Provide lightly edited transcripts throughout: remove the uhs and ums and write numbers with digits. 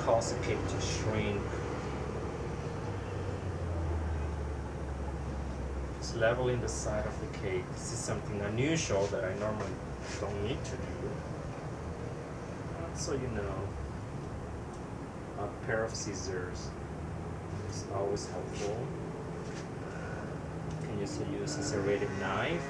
cause the cake to shrink. Just leveling the side of the cake. This is something unusual that I normally don't need to do. So you know, a pair of scissors is always helpful. You can also use a serrated knife.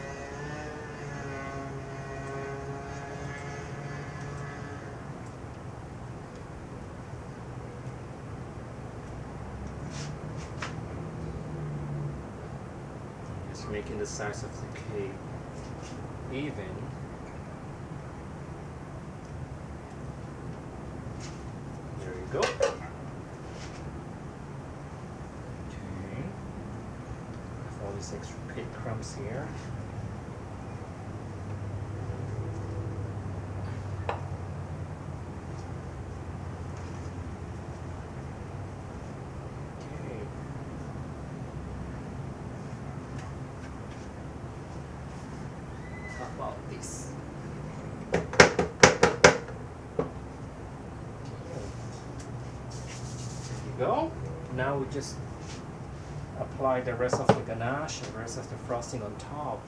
Just making the size of the cake even. There you go. Okay. Have all these extra cake crumbs here. Okay. How about this? Go. Now we just apply the rest of the ganache and the rest of the frosting on top.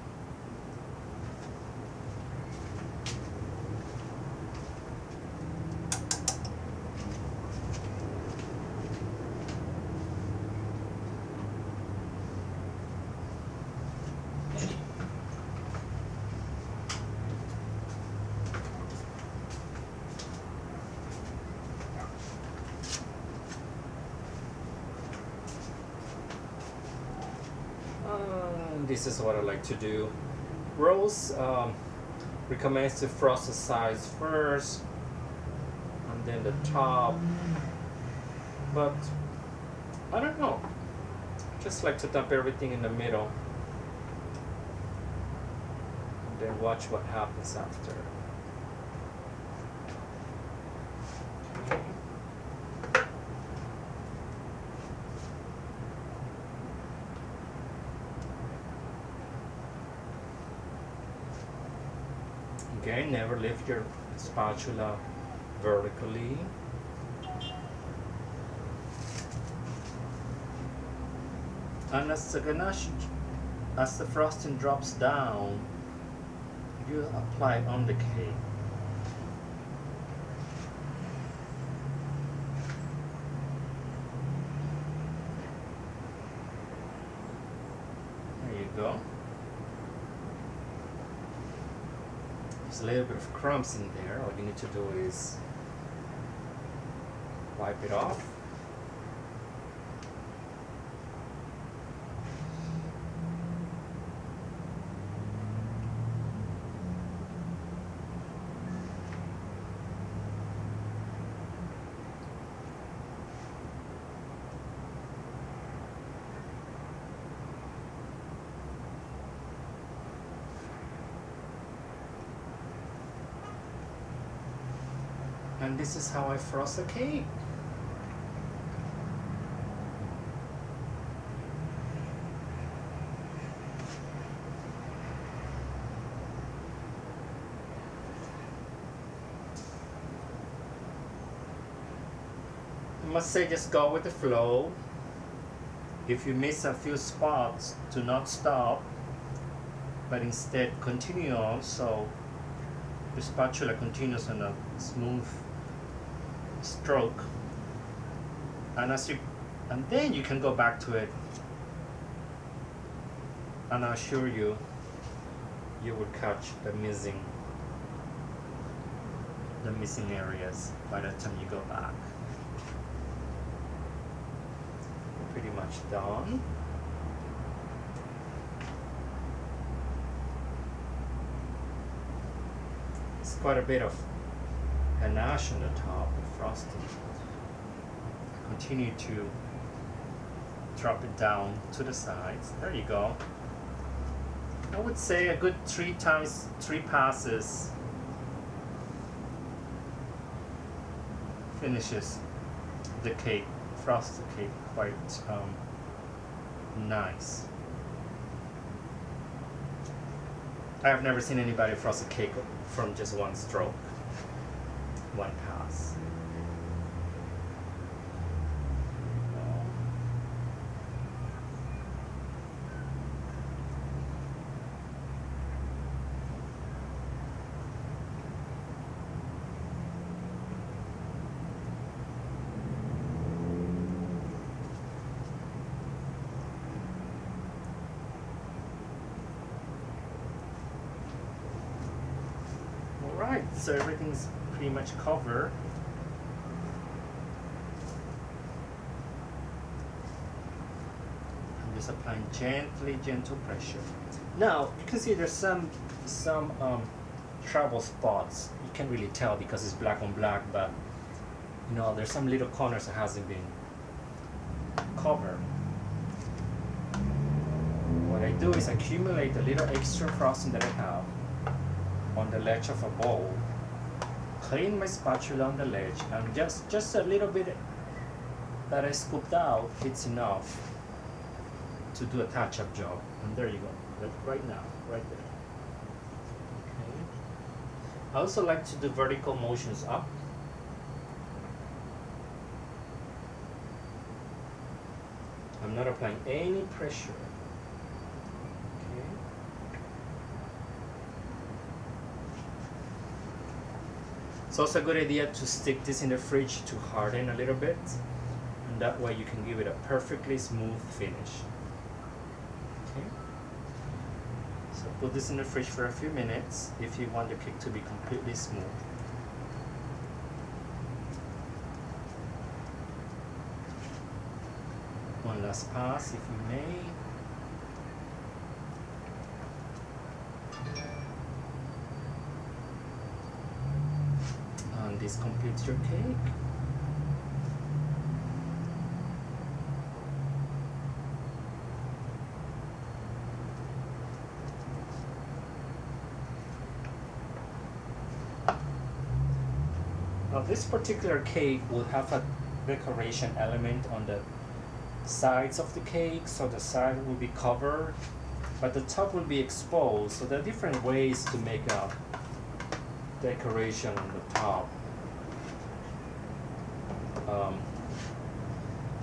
This is what I like to do. Rose recommends to frost the sides first and then the top, but I don't know, just like to dump everything in the middle and then watch what happens after. Again, never lift your spatula vertically. And as the ganache, as the frosting drops down, you apply it on the cake. There you go. There's a little bit of crumbs in there. All you need to do is wipe it off. And this is how I frost a cake. I must say, just go with the flow. If you miss a few spots, do not stop, but instead continue on so the spatula continues on a smooth stroke, and then you can go back to it, and I assure you, you will catch the missing areas by the time you go back. Pretty much done. It's quite a bit of ganache on the top of frosting. Continue to drop it down to the sides. There you go. I would say a good 3 passes finishes the cake, frosts the cake quite nice. I've never seen anybody frost a cake from just one stroke, one pass. so everything's pretty much covered. I'm just applying gentle pressure. Now you can see there's some trouble spots. You can't really tell because it's black on black, but you know there's some little corners that hasn't been covered. What I do is accumulate a little extra frosting that I have on the ledge of a bowl, clean my spatula on the ledge, and just a little bit that I scooped out, it's enough to do a touch-up job. And there you go, right now, right there. Okay. I also like to do vertical motions up. I'm not applying any pressure. It's also a good idea to stick this in the fridge to harden a little bit, and that way you can give it a perfectly smooth finish. Okay. So put this in the fridge for a few minutes if you want your cake to be completely smooth. One last pass, if you may. This completes your cake. Now this particular cake will have a decoration element on the sides of the cake, so the side will be covered, but the top will be exposed. So there are different ways to make a decoration on the top.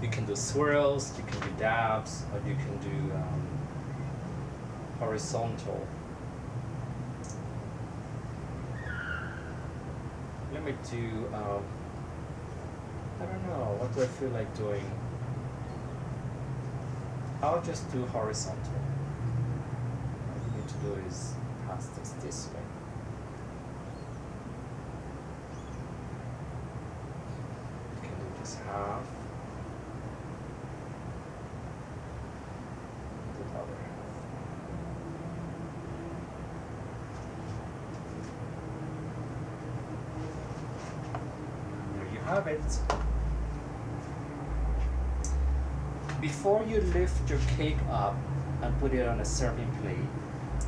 You can do swirls, you can do dabs, or you can do horizontal. Let me do, I don't know, what do I feel like doing? I'll just do horizontal. What you need to do is pass this way. You can do this half. The other half. There you have it. Before you lift your cake up and put it on a serving plate,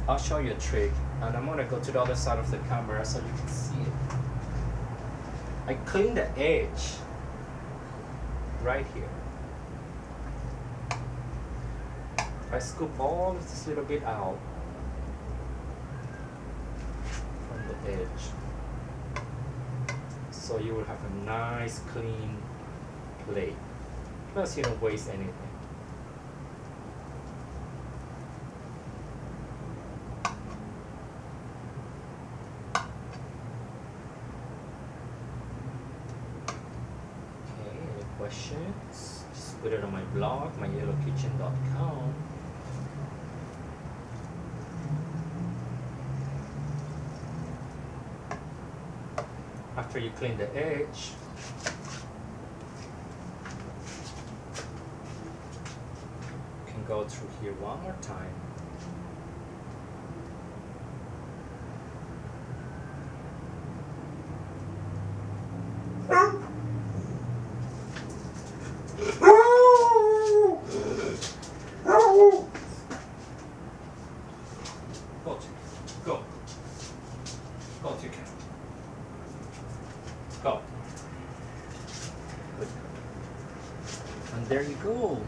I'll show you a trick, and I'm gonna go to the other side of the camera so you can see it. I clean the edge right here. I scoop all of this little bit out from the edge, so you will have a nice clean plate. Plus you don't waste anything. Okay, any questions? Just put it on my blog, myyellowkitchen.com. After you clean the edge, go through here one more time. Go. Go to your camera. Go. Good. And there you go.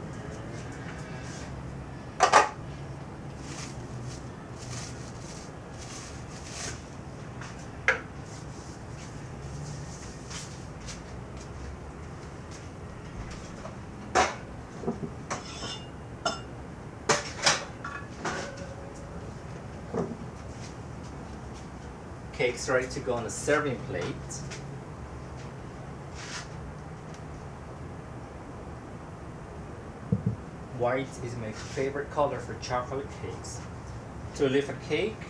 Cake's ready to go on a serving plate. White is my favorite color for chocolate cakes. To lift a cake,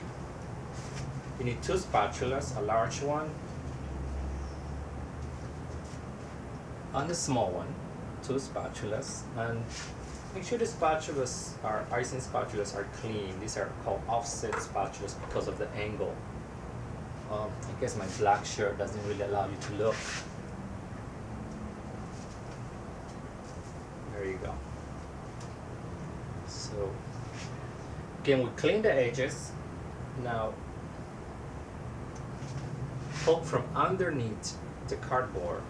You need 2 spatulas, a large one and a small one. 2 spatulas, and make sure the spatulas are icing spatulas are clean. These are called offset spatulas because of the angle. I guess my black shirt doesn't really allow you to look. There you go. So again, we clean the edges. Now poke from underneath the cardboard.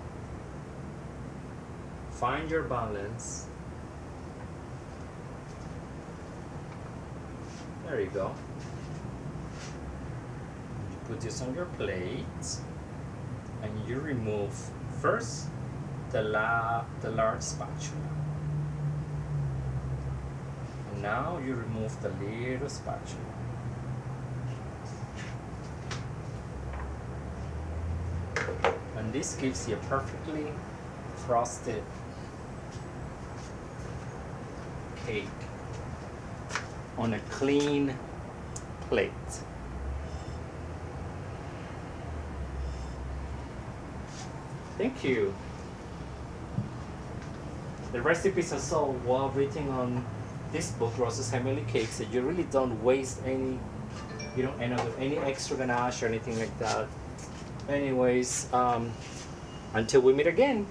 Find your balance. There you go. You put this on your plate and you remove first the large spatula. And now you remove the little spatula. And this gives you a perfectly frosted cake on a clean plate. Thank you. The recipes are so well written on this book, Rosa's Heavenly Cakes, that you really don't waste any, you don't end up with any extra ganache or anything like that. Anyways, until we meet again.